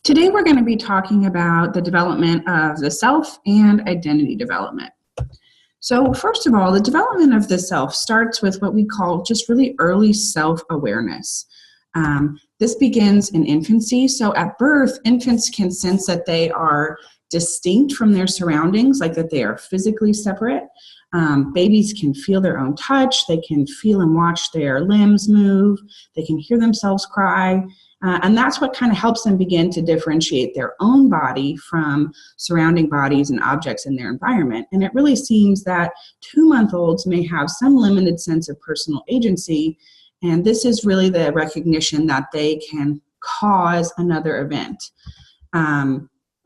Today we're going to be talking about the development of the self and identity development. So first of all, the development of the self starts with what we call just really early self-awareness. This begins in infancy. So at birth, infants can sense that they are distinct from their surroundings, like that they are physically separate. Babies can feel their own touch. They can feel and watch their limbs move. They can hear themselves cry. And that's what kind of helps them begin to differentiate their own body from surrounding bodies and objects in their environment. And it really seems that 2-month-olds may have some limited sense of personal agency. And this is really the recognition that they can cause another event.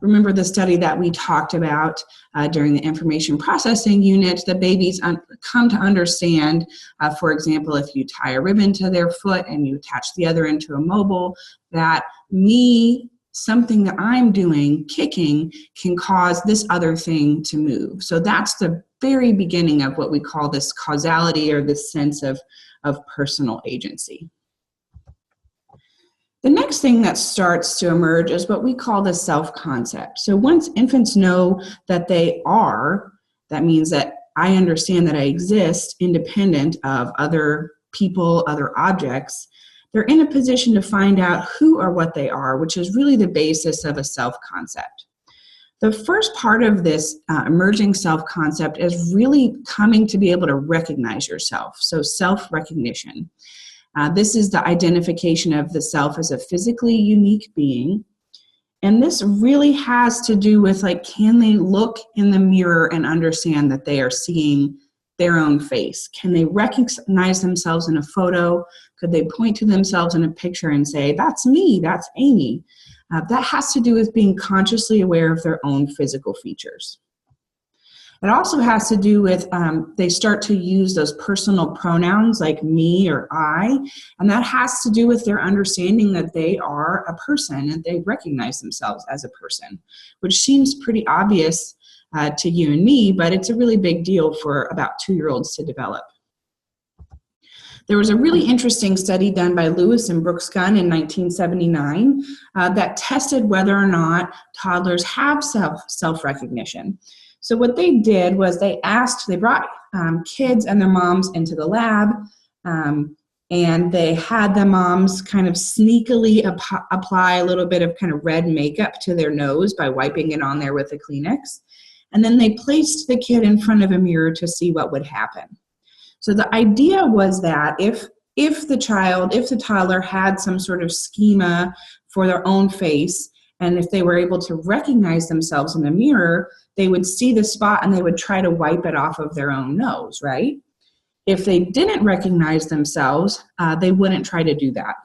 Remember the study that we talked about during the information processing unit. The babies come to understand, for example, if you tie a ribbon to their foot and you attach the other end to a mobile, that something that I'm doing, kicking, can cause this other thing to move. So that's the very beginning of what we call this causality, or this sense of personal agency. The next thing that starts to emerge is what we call the self-concept. So once infants know that they are, that means that I understand that I exist independent of other people, other objects, they're in a position to find out who or what they are, which is really the basis of a self-concept. The first part of this emerging self-concept is really coming to be able to recognize yourself, so self-recognition. This is the identification of the self as a physically unique being. And this really has to do with, like, can they look in the mirror and understand that they are seeing their own face? Can they recognize themselves in a photo? Could they point to themselves in a picture and say, that's me, that's Amy? That has to do with being consciously aware of their own physical features. It also has to do with they start to use those personal pronouns like me or I, and that has to do with their understanding that they are a person and they recognize themselves as a person, which seems pretty obvious to you and me, but it's a really big deal for about 2-year-olds to develop. There was a really interesting study done by Lewis and Brooks Gunn in 1979 that tested whether or not toddlers have self-recognition. So what they did was they brought kids and their moms into the lab, and they had the moms kind of sneakily apply a little bit of kind of red makeup to their nose by wiping it on there with a Kleenex. And then they placed the kid in front of a mirror to see what would happen. So the idea was that if the toddler had some sort of schema for their own face, and if they were able to recognize themselves in the mirror, they would see the spot and they would try to wipe it off of their own nose, right? If they didn't recognize themselves, they wouldn't try to do that.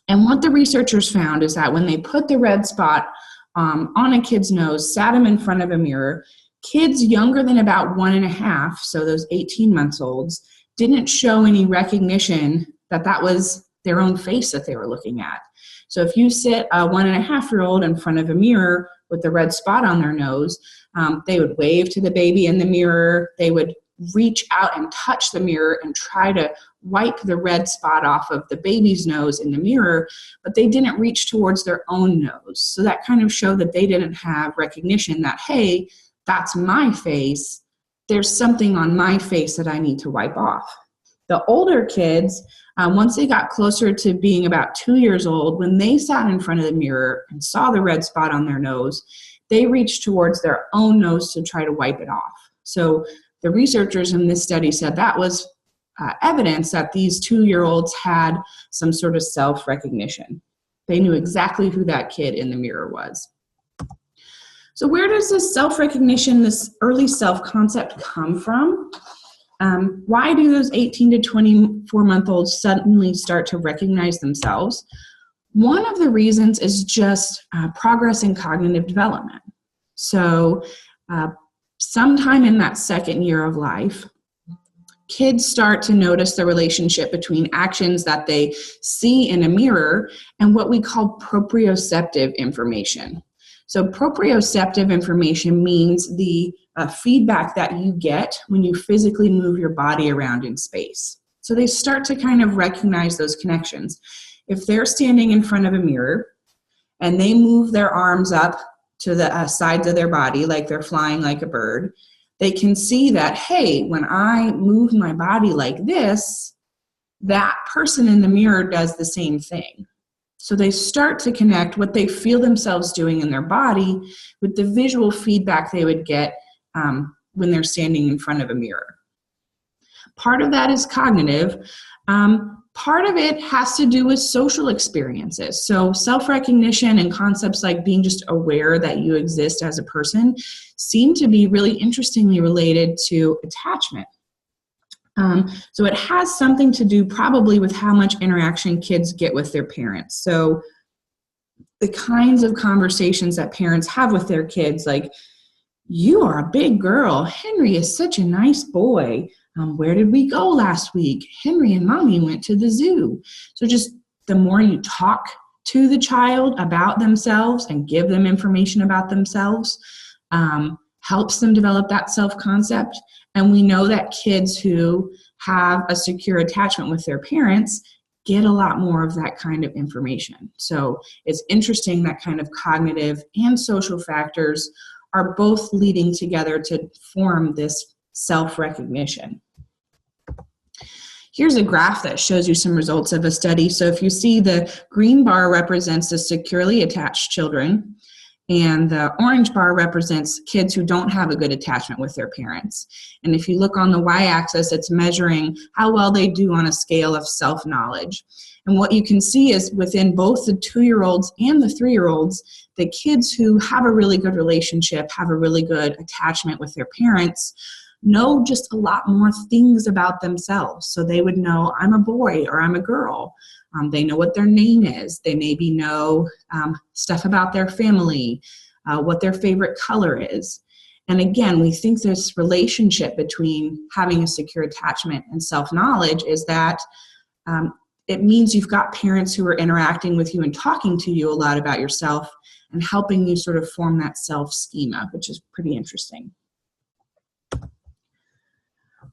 And what the researchers found is that when they put the red spot on a kid's nose, sat him in front of a mirror, kids younger than about 1.5, so those 18-month-olds, didn't show any recognition that that was their own face that they were looking at. So if you sit a 1.5-year-old in front of a mirror with the red spot on their nose, they would wave to the baby in the mirror. They would reach out and touch the mirror and try to wipe the red spot off of the baby's nose in the mirror, but they didn't reach towards their own nose. So that kind of showed that they didn't have recognition that, hey, that's my face. There's something on my face that I need to wipe off. The older kids, once they got closer to being about 2 years old, when they sat in front of the mirror and saw the red spot on their nose, they reached towards their own nose to try to wipe it off. So the researchers in this study said that was evidence that these 2-year-olds had some sort of self-recognition. They knew exactly who that kid in the mirror was. So where does this self-recognition, this early self-concept come from? Why do those 18 to 24-month-olds suddenly start to recognize themselves? One of the reasons is just progress in cognitive development. So sometime in that second year of life, kids start to notice the relationship between actions that they see in a mirror and what we call proprioceptive information. So proprioceptive information means the feedback that you get when you physically move your body around in space. So they start to kind of recognize those connections. If they're standing in front of a mirror and they move their arms up to the sides of their body like they're flying like a bird, they can see that, hey, when I move my body like this, that person in the mirror does the same thing. So they start to connect what they feel themselves doing in their body with the visual feedback they would get when they're standing in front of a mirror. Part of that is cognitive. Part of it has to do with social experiences. So self-recognition and concepts like being just aware that you exist as a person seem to be really interestingly related to attachment. So it has something to do probably with how much interaction kids get with their parents. So the kinds of conversations that parents have with their kids, like, you are a big girl. Henry is such a nice boy. Where did we go last week? Henry and mommy went to the zoo. So just the more you talk to the child about themselves and give them information about themselves, helps them develop that self-concept. And we know that kids who have a secure attachment with their parents get a lot more of that kind of information. So it's interesting that kind of cognitive and social factors are both leading together to form this self-recognition. Here's a graph that shows you some results of a study. So if you see, the green bar represents the securely attached children, and the orange bar represents kids who don't have a good attachment with their parents. And if you look on the y-axis, it's measuring how well they do on a scale of self-knowledge. And what you can see is within both the 2-year-olds and the 3-year-olds, the kids who have a really good relationship, have a really good attachment with their parents, know just a lot more things about themselves. So they would know, I'm a boy or I'm a girl. They know what their name is. They maybe know stuff about their family, what their favorite color is. And again, we think this relationship between having a secure attachment and self-knowledge is that it means you've got parents who are interacting with you and talking to you a lot about yourself and helping you sort of form that self-schema, which is pretty interesting.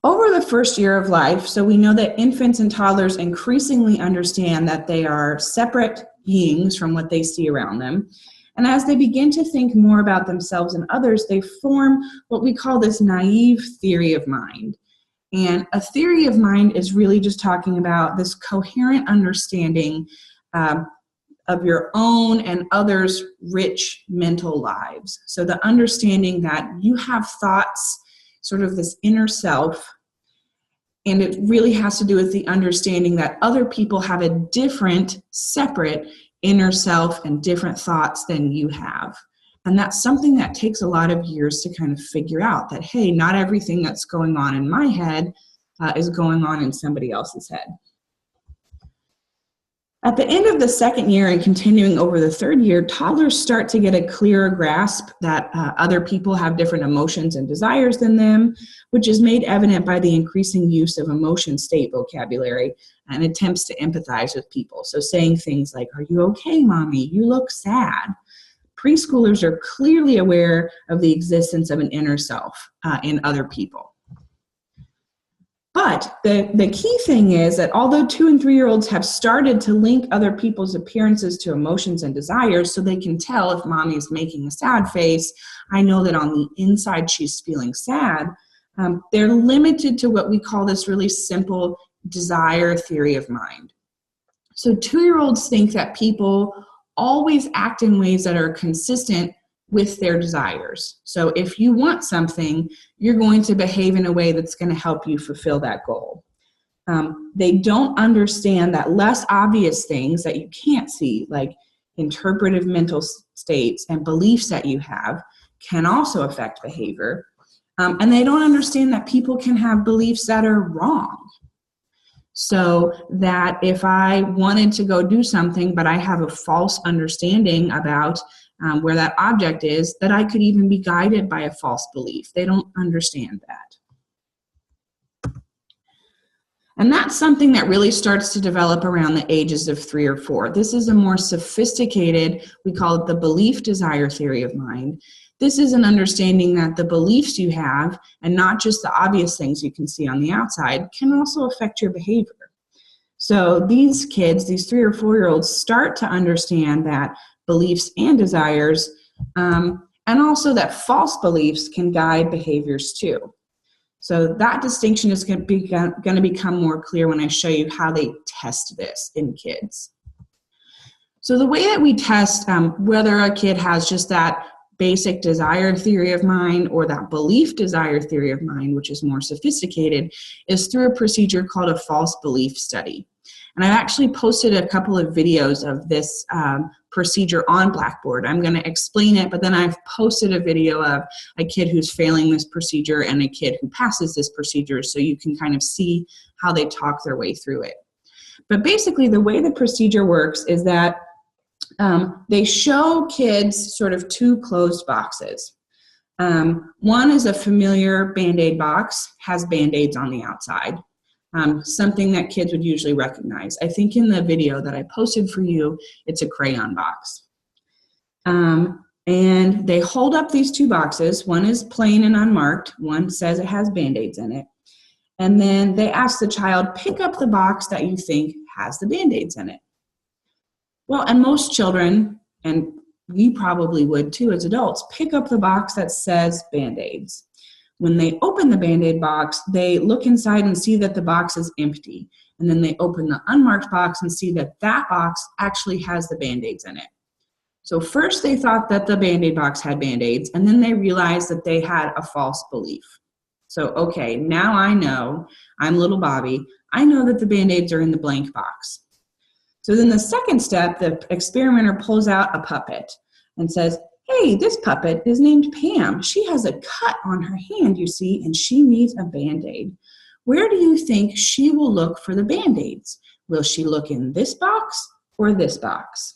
Over the first year of life, so we know that infants and toddlers increasingly understand that they are separate beings from what they see around them. And as they begin to think more about themselves and others, they form what we call this naive theory of mind. And a theory of mind is really just talking about this coherent understanding of your own and others' rich mental lives. So the understanding that you have thoughts, sort of this inner self, and it really has to do with the understanding that other people have a different, separate inner self and different thoughts than you have. And that's something that takes a lot of years to kind of figure out, that, hey, not everything that's going on in my head is going on in somebody else's head. At the end of the second year and continuing over the third year, toddlers start to get a clearer grasp that other people have different emotions and desires than them, which is made evident by the increasing use of emotion state vocabulary and attempts to empathize with people. So saying things like, "Are you okay, mommy? You look sad." Preschoolers are clearly aware of the existence of an inner self in other people. But the key thing is that although 2- and 3-year-olds have started to link other people's appearances to emotions and desires, so they can tell if mommy's making a sad face, I know that on the inside she's feeling sad, they're limited to what we call this really simple desire theory of mind. So 2-year-olds think that people always act in ways that are consistent with their desires. So if you want something, you're going to behave in a way that's going to help you fulfill that goal. They don't understand that less obvious things that you can't see, like interpretive mental states and beliefs that you have, can also affect behavior. And they don't understand that people can have beliefs that are wrong. So that if I wanted to go do something, but I have a false understanding about where that object is, that I could even be guided by a false belief. They don't understand that. And that's something that really starts to develop around the ages of 3 or 4. This is a more sophisticated, we call it the belief desire theory of mind. This is an understanding that the beliefs you have, and not just the obvious things you can see on the outside, can also affect your behavior. So these kids, these 3 or 4-year-olds, start to understand that beliefs and desires, and also that false beliefs can guide behaviors too. So that distinction is going to become more clear when I show you how they test this in kids. So the way that we test whether a kid has just that basic desire theory of mind or that belief desire theory of mind, which is more sophisticated, is through a procedure called a false belief study. And I've actually posted a couple of videos of this procedure on Blackboard. I'm going to explain it, but then I've posted a video of a kid who's failing this procedure and a kid who passes this procedure, so you can kind of see how they talk their way through it. But basically, the way the procedure works is that they show kids sort of 2 closed boxes. One is a familiar Band-Aid box, has Band-Aids on the outside, something that kids would usually recognize. I think in the video that I posted for you, it's a crayon box. And they hold up these 2 boxes. One is plain and unmarked. One says it has Band-Aids in it. And then they ask the child, pick up the box that you think has the Band-Aids in it. Well, and most children, and we probably would too as adults, pick up the box that says Band-Aids. When they open the Band-Aid box, they look inside and see that the box is empty. And then they open the unmarked box and see that that box actually has the Band-Aids in it. So first they thought that the Band-Aid box had Band-Aids, and then they realized that they had a false belief. So, okay, now I know, I'm little Bobby, I know that the Band-Aids are in the blank box. So then the second step, the experimenter pulls out a puppet and says, hey, this puppet is named Pam. She has a cut on her hand, you see, and she needs a Band-Aid. Where do you think she will look for the Band-Aids? Will she look in this box or this box?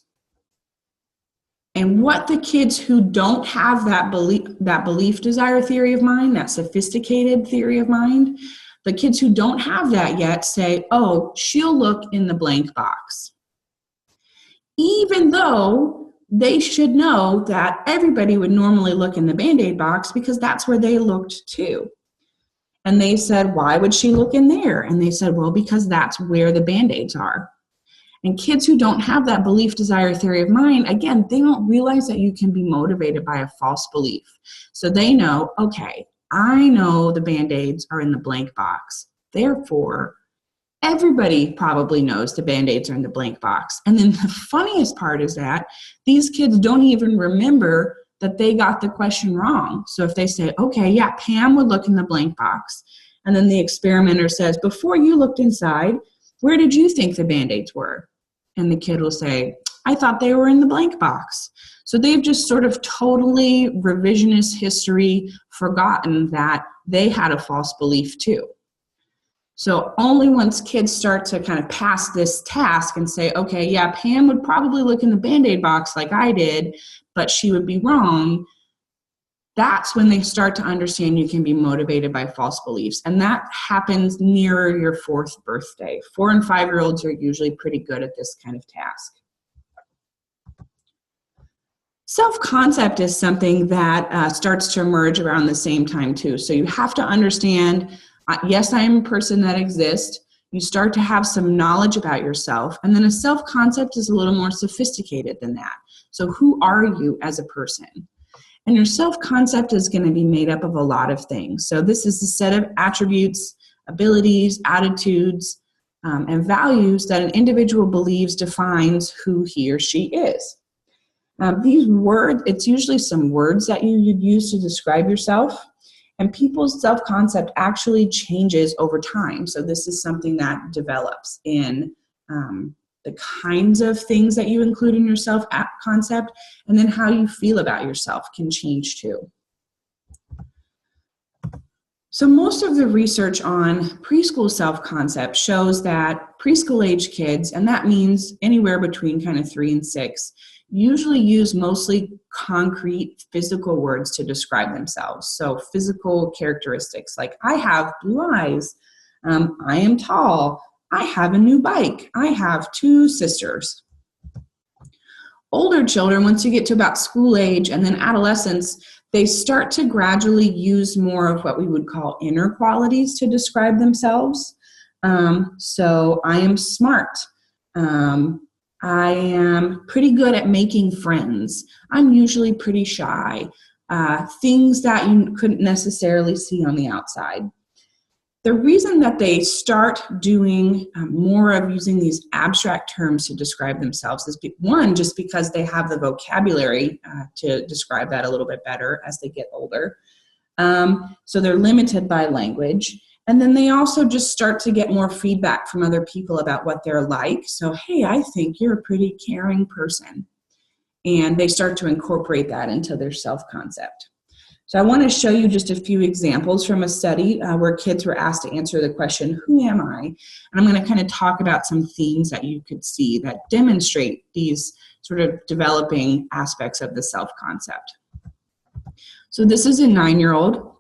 And what the kids who don't have that belief desire theory of mind, that sophisticated theory of mind, the kids who don't have that yet say, oh, she'll look in the blank box. Even though they should know that everybody would normally look in the Band-Aid box because that's where they looked too. And they said, why would she look in there? And they said, well, because that's where the Band-Aids are. And kids who don't have that belief desire theory of mind, again, they don't realize that you can be motivated by a false belief. So they know, okay, I know the Band-Aids are in the blank box. Therefore, everybody probably knows the Band-Aids are in the blank box. And then the funniest part is that these kids don't even remember that they got the question wrong. So if they say, okay, yeah, Pam would look in the blank box. And then the experimenter says, before you looked inside, where did you think the Band-Aids were? And the kid will say, I thought they were in the blank box. So they've just sort of totally revisionist history forgotten that they had a false belief too. So only once kids start to kind of pass this task and say, okay, yeah, Pam would probably look in the Band-Aid box like I did, but she would be wrong, that's when they start to understand you can be motivated by false beliefs. And that happens nearer your 4th birthday. 4 and 5-year-olds are usually pretty good at this kind of task. Self-concept is something that starts to emerge around the same time too. So you have to understand, yes, I am a person that exists. You start to have some knowledge about yourself. And then a self-concept is a little more sophisticated than that. So who are you as a person? And your self-concept is going to be made up of a lot of things. So this is a set of attributes, abilities, attitudes, and values that an individual believes defines who he or she is. These words, it's usually some words that you'd use to describe yourself. And people's self-concept actually changes over time. So this is something that develops in the kinds of things that you include in your self-concept, and then how you feel about yourself can change too. So most of the research on preschool self-concept shows that preschool age kids, and that means anywhere between kind of 3 and 6, usually use mostly concrete physical words to describe themselves. So physical characteristics like I have blue eyes, I am tall, I have a new bike, I have 2 sisters. Older children, once you get to about school age and then adolescence, they start to gradually use more of what we would call inner qualities to describe themselves. So I am smart. I am pretty good at making friends. I'm usually pretty shy. Things that you couldn't necessarily see on the outside. The reason that they start doing more of using these abstract terms to describe themselves is, one, just because they have the vocabulary to describe that a little bit better as they get older. So they're limited by language. And then they also just start to get more feedback from other people about what they're like. So, hey, I think you're a pretty caring person. And they start to incorporate that into their self-concept. So I want to show you just a few examples from a study where kids were asked to answer the question, who am I? And I'm going to kind of talk about some themes that you could see that demonstrate these sort of developing aspects of the self-concept. So this is a 9-year-old.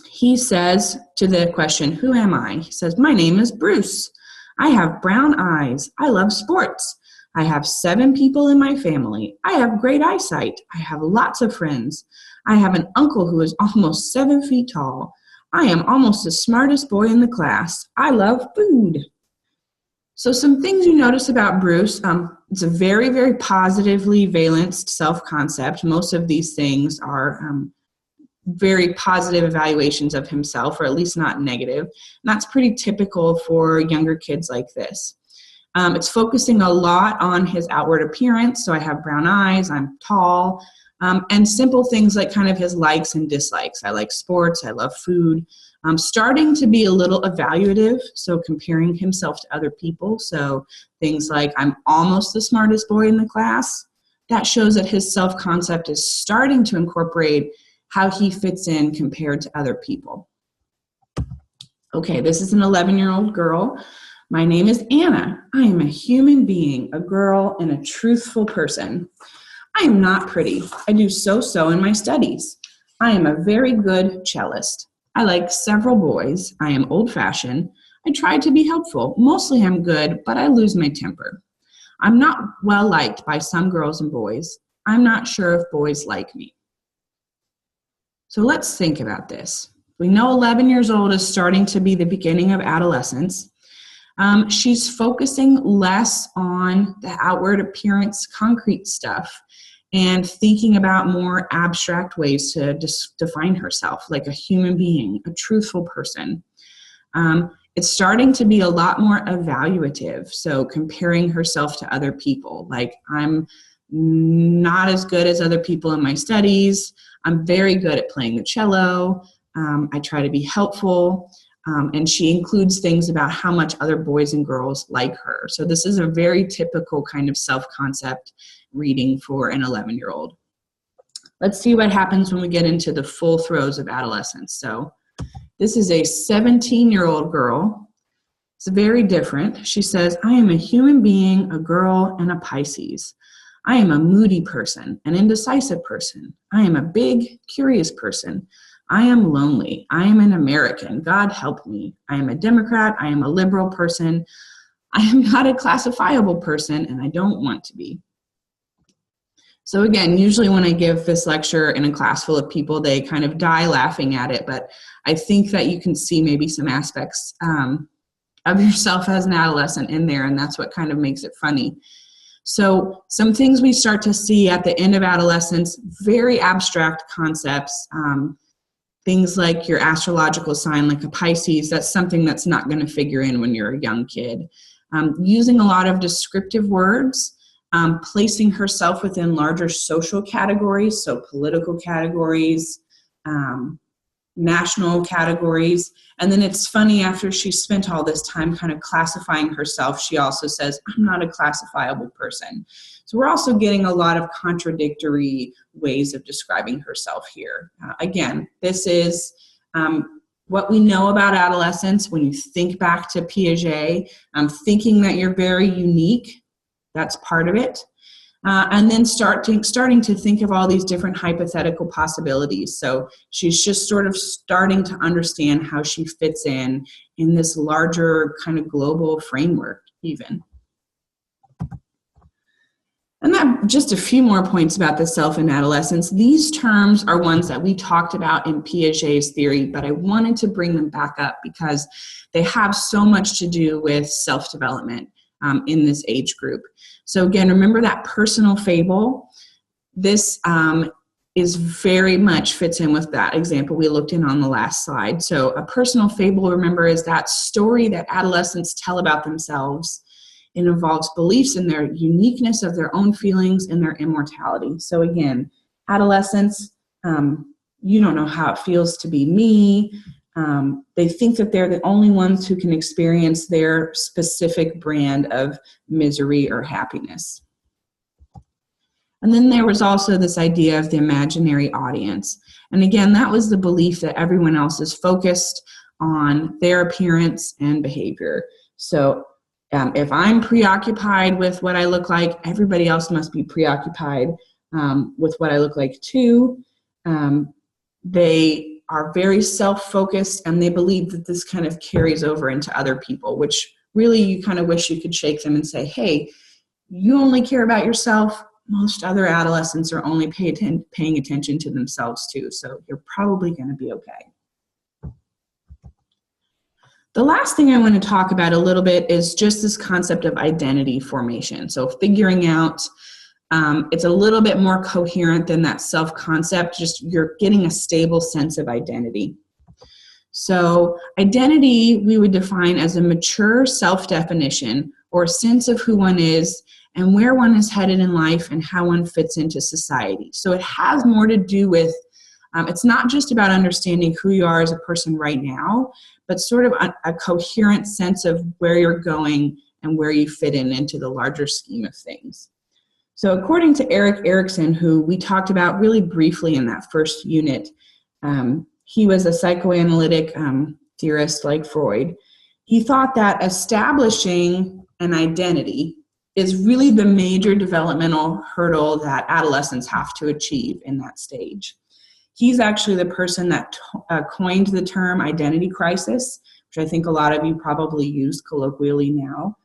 He says to the question, who am I? He says, my name is Bruce. I have brown eyes. I love sports. I have 7 people in my family. I have great eyesight. I have lots of friends. I have an uncle who is almost 7 feet tall. I am almost the smartest boy in the class. I love food. So some things you notice about Bruce, it's a very, very positively valenced self-concept. Most of these things are very positive evaluations of himself, or at least not negative. And that's pretty typical for younger kids like this. It's focusing a lot on his outward appearance. So I have brown eyes, I'm tall, and simple things like kind of his likes and dislikes. I like sports, I love food. Starting to be a little evaluative, so comparing himself to other people. So things like, I'm almost the smartest boy in the class. That shows that his self-concept is starting to incorporate how he fits in compared to other people. Okay, this is an 11-year-old girl. My name is Anna. I am a human being, a girl, and a truthful person. I am not pretty. I do so-so in my studies. I am a very good cellist. I like several boys. I am old-fashioned. I try to be helpful. Mostly I'm good, but I lose my temper. I'm not well liked by some girls and boys. I'm not sure if boys like me. So let's think about this. We know 11 years old is starting to be the beginning of adolescence. She's focusing less on the outward appearance, concrete stuff, and thinking about more abstract ways to define herself, like a human being, a truthful person. It's starting to be a lot more evaluative, so comparing herself to other people, like I'm not as good as other people in my studies. I'm very good at playing the cello. I try to be helpful. And she includes things about how much other boys and girls like her. So this is a very typical kind of self-concept reading for an 11-year-old. Let's see what happens when we get into the full throes of adolescence. So this is a 17-year-old girl. It's very different. She says, I am a human being, a girl, and a Pisces. I am a moody person, an indecisive person. I am a big, curious person. I am lonely. I am an American. God help me. I am a Democrat. I am a liberal person. I am not a classifiable person, and I don't want to be. So again, usually when I give this lecture in a class full of people, they kind of die laughing at it, but I think that you can see maybe some aspects of yourself as an adolescent in there, and that's what kind of makes it funny. So some things we start to see at the end of adolescence, very abstract concepts, things like your astrological sign, like a Pisces, that's something that's not going to figure in when you're a young kid. Using a lot of descriptive words, placing herself within larger social categories, so political categories, national categories. And then it's funny, after she spent all this time kind of classifying herself, she also says, I'm not a classifiable person. So we're also getting a lot of contradictory ways of describing herself here. Again, this is what we know about adolescence. When you think back to Piaget, thinking that you're very unique, that's part of it. And then starting to think of all these different hypothetical possibilities. So she's just sort of starting to understand how she fits in this larger kind of global framework even. And that just a few more points about the self in adolescence. These terms are ones that we talked about in Piaget's theory, but I wanted to bring them back up because they have so much to do with self-development in this age group. So again, remember that personal fable. This is very much fits in with that example we looked in on the last slide. So a personal fable, remember, is that story that adolescents tell about themselves. It involves beliefs in their uniqueness of their own feelings and their immortality. So again, adolescents, you don't know how it feels to be me. They think that they're the only ones who can experience their specific brand of misery or happiness. And then there was also this idea of the imaginary audience. And again, that was the belief that everyone else is focused on their appearance and behavior. So if I'm preoccupied with what I look like, everybody else must be preoccupied with what I look like too. They are very self-focused, and they believe that this kind of carries over into other people, which really you kind of wish you could shake them and say, hey, you only care about yourself. Most other adolescents are only paying attention to themselves too, so you're probably going to be okay. The last thing I want to talk about a little bit is just this concept of identity formation. So figuring out, it's a little bit more coherent than that self-concept, just you're getting a stable sense of identity. So identity we would define as a mature self-definition or a sense of who one is and where one is headed in life and how one fits into society. So it has more to do with, it's not just about understanding who you are as a person right now, but sort of a coherent sense of where you're going and where you fit into the larger scheme of things. So according to Erik Erikson, who we talked about really briefly in that first unit, he was a psychoanalytic theorist like Freud. He thought that establishing an identity is really the major developmental hurdle that adolescents have to achieve in that stage. He's actually the person that coined the term identity crisis, which I think a lot of you probably use colloquially now.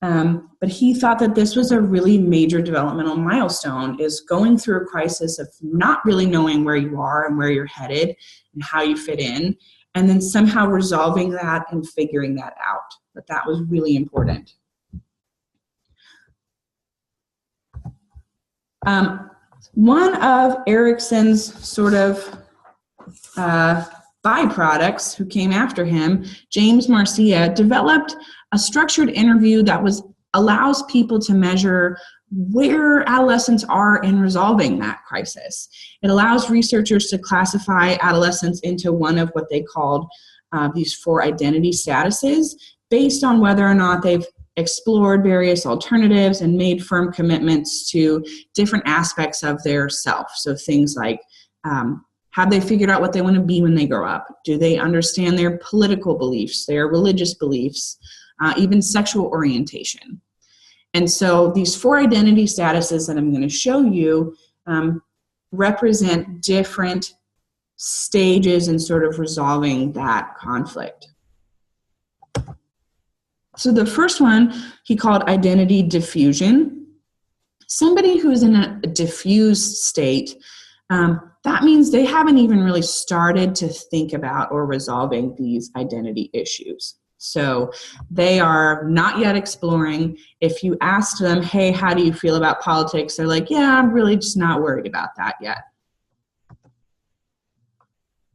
But he thought that this was a really major developmental milestone, is going through a crisis of not really knowing where you are and where you're headed and how you fit in, and then somehow resolving that and figuring that out. But that was really important. One of Erikson's sort of byproducts who came after him, James Marcia, developed a structured interview that allows people to measure where adolescents are in resolving that crisis. It allows researchers to classify adolescents into one of what they called these 4 identity statuses based on whether or not they've explored various alternatives and made firm commitments to different aspects of their self. So things like, have they figured out what they want to be when they grow up? Do they understand their political beliefs, their religious beliefs, even sexual orientation? And so these 4 identity statuses that I'm going to show you represent different stages in sort of resolving that conflict. So the first one he called identity diffusion. Somebody who's in a diffused state, that means they haven't even really started to think about or resolving these identity issues. So they are not yet exploring. If you ask them, hey, how do you feel about politics? They're like, yeah, I'm really just not worried about that yet.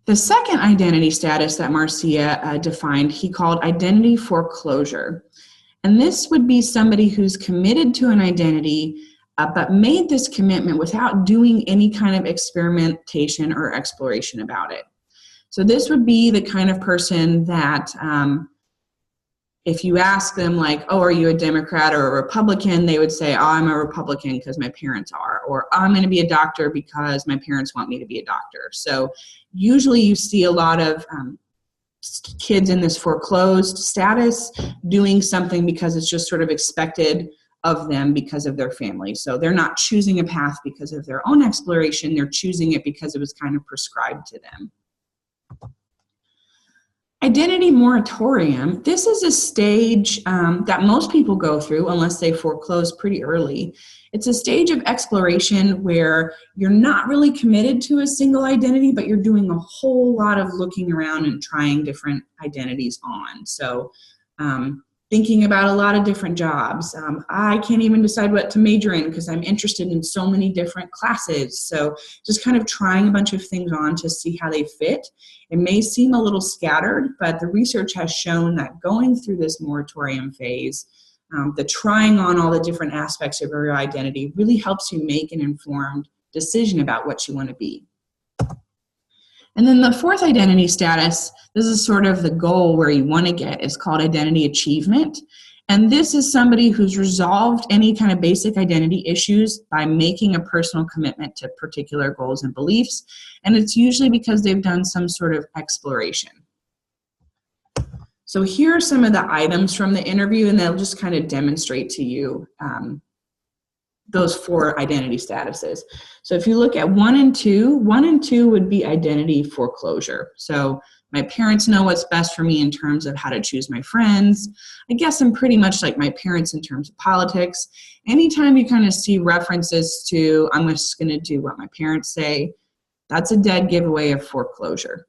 The second identity status that Marcia defined, he called identity foreclosure. And this would be somebody who's committed to an identity, but made this commitment without doing any kind of experimentation or exploration about it. So this would be the kind of person that if you ask them like, oh, are you a Democrat or a Republican? They would say, oh, I'm a Republican because my parents are, or I'm going to be a doctor because my parents want me to be a doctor. So usually you see a lot of kids in this foreclosed status doing something because it's just sort of expected of them because of their family. So they're not choosing a path because of their own exploration. They're choosing it because it was kind of prescribed to them. Identity moratorium, this is a stage that most people go through unless they foreclose pretty early. It's a stage of exploration where you're not really committed to a single identity, but you're doing a whole lot of looking around and trying different identities on. So thinking about a lot of different jobs. I can't even decide what to major in because I'm interested in so many different classes. So just kind of trying a bunch of things on to see how they fit. It may seem a little scattered, but the research has shown that going through this moratorium phase, the trying on all the different aspects of your identity really helps you make an informed decision about what you want to be. And then the fourth identity status, this is sort of the goal where you want to get, is called identity achievement. And this is somebody who's resolved any kind of basic identity issues by making a personal commitment to particular goals and beliefs. And it's usually because they've done some sort of exploration. So here are some of the items from the interview, and they'll just kind of demonstrate to you those four identity statuses. So if you look at 1 and 2, 1 and 2 would be identity foreclosure. So my parents know what's best for me in terms of how to choose my friends. I guess I'm pretty much like my parents in terms of politics. Anytime you kind of see references to, I'm just going to do what my parents say, that's a dead giveaway of foreclosure.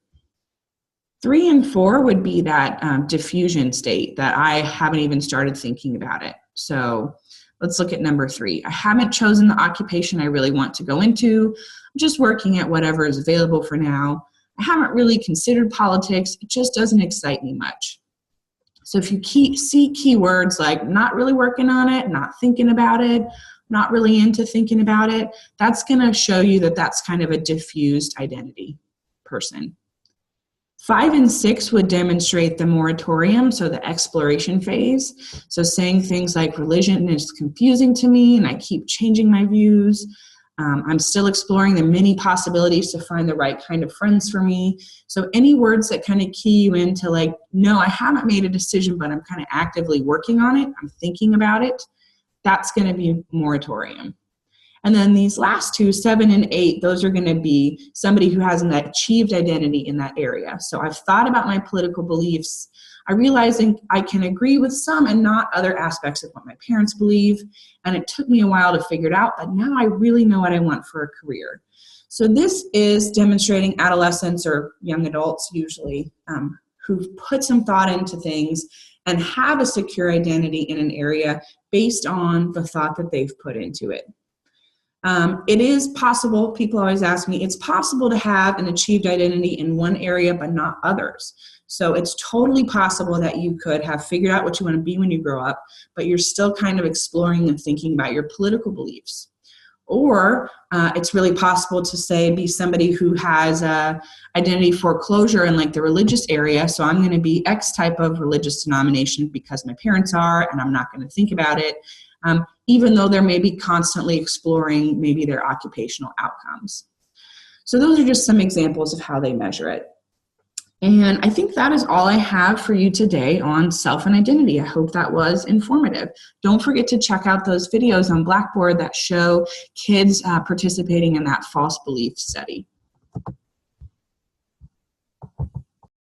3 and 4 would be that diffusion state that I haven't even started thinking about it. So let's look at number 3. I haven't chosen the occupation I really want to go into. I'm just working at whatever is available for now. I haven't really considered politics. It just doesn't excite me much. So if you see keywords like not really working on it, not thinking about it, not really into thinking about it, that's going to show you that that's kind of a diffused identity person. 5 and 6 would demonstrate the moratorium, so the exploration phase. So saying things like religion is confusing to me and I keep changing my views. I'm still exploring the many possibilities to find the right kind of friends for me. So any words that kind of key you into like, no, I haven't made a decision, but I'm kind of actively working on it. I'm thinking about it. That's going to be moratorium. And then these last two, 7 and 8, those are going to be somebody who has an achieved identity in that area. So I've thought about my political beliefs. I realize I can agree with some and not other aspects of what my parents believe. And it took me a while to figure it out, but now I really know what I want for a career. So this is demonstrating adolescents or young adults usually who've put some thought into things and have a secure identity in an area based on the thought that they've put into it. It is possible, people always ask me, it's possible to have an achieved identity in one area but not others. So it's totally possible that you could have figured out what you want to be when you grow up, but you're still kind of exploring and thinking about your political beliefs. Or it's really possible to say, be somebody who has identity foreclosure in like the religious area. So I'm going to be X type of religious denomination because my parents are, and I'm not going to think about it. Even though they're maybe constantly exploring maybe their occupational outcomes. So those are just some examples of how they measure it. And I think that is all I have for you today on self and identity. I hope that was informative. Don't forget to check out those videos on Blackboard that show kids participating in that false belief study.